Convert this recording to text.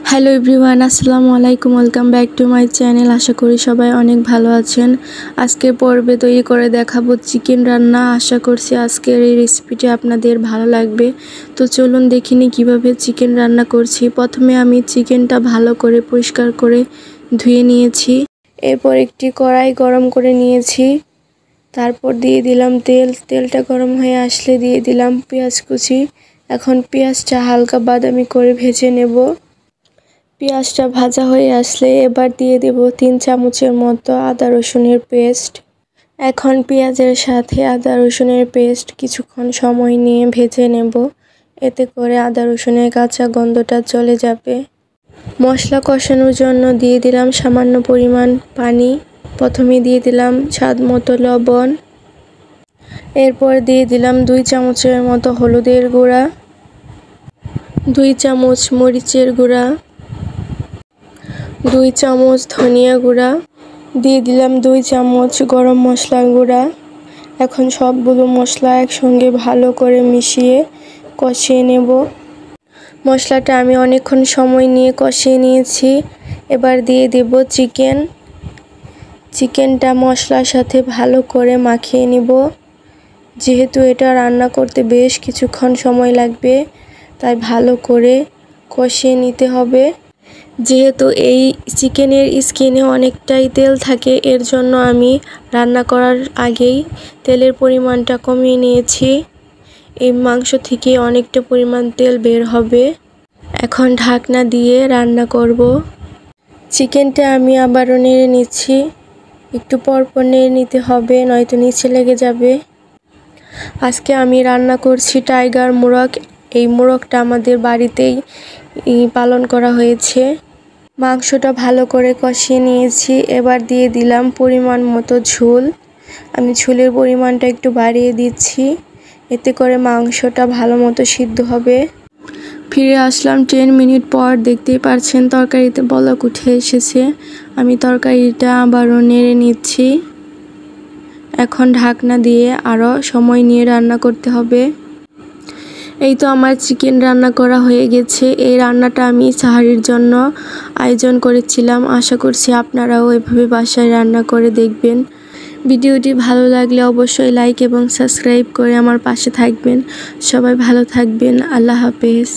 Hello everyone, আসসালামু আলাইকুম। Welcome back to my channel. আশা করি সবাই অনেক ভালো আছেন। আজকে পর্বে তৈরি করে দেখাবো চিকেন রান্না। আশা করছি আজকের এই রেসিপিটি আপনাদের ভালো লাগবে। তো চলুন দেখিনি কিভাবে চিকেন রান্না করছি। প্রথমে আমি চিকেনটা ভালো করে পরিষ্কার করে ধুয়ে নিয়েছি। এরপর একটি কড়াই গরম করে নিয়েছি। তারপর দিয়ে দিলাম তেলটা গরম হয়ে আসলে দিয়ে দিলাম পেঁয়াজ কুচি। এখন পেঁয়াজটা হালকা বাদামি করে ভেজে নেব। পেঁয়াজটা ভাজা হয়ে আসলে এবার দিয়ে দেব 3 চামচের মতো আদা রসুনের পেস্ট। এখন পেঁয়াজের সাথে আদা রসুনের পেস্ট কিছুক্ষণ সময় নিয়ে ভেজে নেব। এতে করে আদা রসুনের কাঁচা গন্ধটা চলে যাবে। মশলা কষানোর জন্য দিয়ে দিলাম সামান্য পরিমাণ পানি। প্রথমে দিয়ে দিলাম স্বাদ মতো লবণ। এরপর দিয়ে দিলাম 2 চামচের মতো হলুদের গুঁড়া, 2 চামচ মরিচের গুঁড়া, 2 চামচ ধনিয়া গুঁড়া, দিয়ে দিলাম 2 চামচ গরম মশলার গুঁড়া। এখন সবগুলো মশলা একসঙ্গে ভালো করে মিশিয়ে কষিয়ে নেব। মশলাটা আমি অনেকক্ষণ সময় নিয়ে কষিয়ে নিয়েছি। এবার দিয়ে দেব চিকেনটা মশলার সাথে ভালো করে মাখিয়ে নিব। যেহেতু এটা রান্না করতে বেশ কিছুক্ষণ সময় লাগবে, তাই ভালো করে কষিয়ে নিতে হবে। যেহেতু এই চিকেনের স্কিনে অনেকটাই তেল থাকে, এর জন্য আমি রান্না করার আগেই তেলের পরিমাণটা কমিয়ে নিয়েছি। এই মাংস থেকে অনেকটা পরিমাণ তেল বের হবে। এখন ঢাকনা দিয়ে রান্না করব। চিকেনটা আমি আবারও নেড়ে নিচ্ছি। একটু পরপর নেড়ে নিতে হবে, নয়তো নিচে লেগে যাবে। আজকে আমি রান্না করছি টাইগার মোরগ। এই মোরগটা আমাদের বাড়িতেই পালন করা হয়েছে। মাংসটা ভালো করে কষিয়ে নিয়েছি। এবার দিয়ে দিলাম পরিমাণ মতো ঝোল। আমি ঝোলের পরিমাণটা একটু বাড়িয়ে দিচ্ছি, এতে করে মাংসটা ভালো মতো সিদ্ধ হবে। ফিরে আসলাম 10 মিনিট পর। দেখতেই পাচ্ছেন তরকারিতে বলক উঠে এসেছে। আমি তরকারিটা আবারও নেড়ে নিচ্ছি। এখন ঢাকনা দিয়ে আরও সময় নিয়ে রান্না করতে হবে। এই তো আমার চিকেন রান্না করা হয়ে গেছে। এই রান্নাটা আমি সাহারির জন্য আয়োজন করেছিলাম। আশা করছি আপনারাও এভাবে বাসায় রান্না করে দেখবেন। ভিডিওটি ভালো লাগলে অবশ্যই লাইক এবং সাবস্ক্রাইব করে আমার পাশে থাকবেন। সবাই ভালো থাকবেন। আল্লাহ হাফেজ।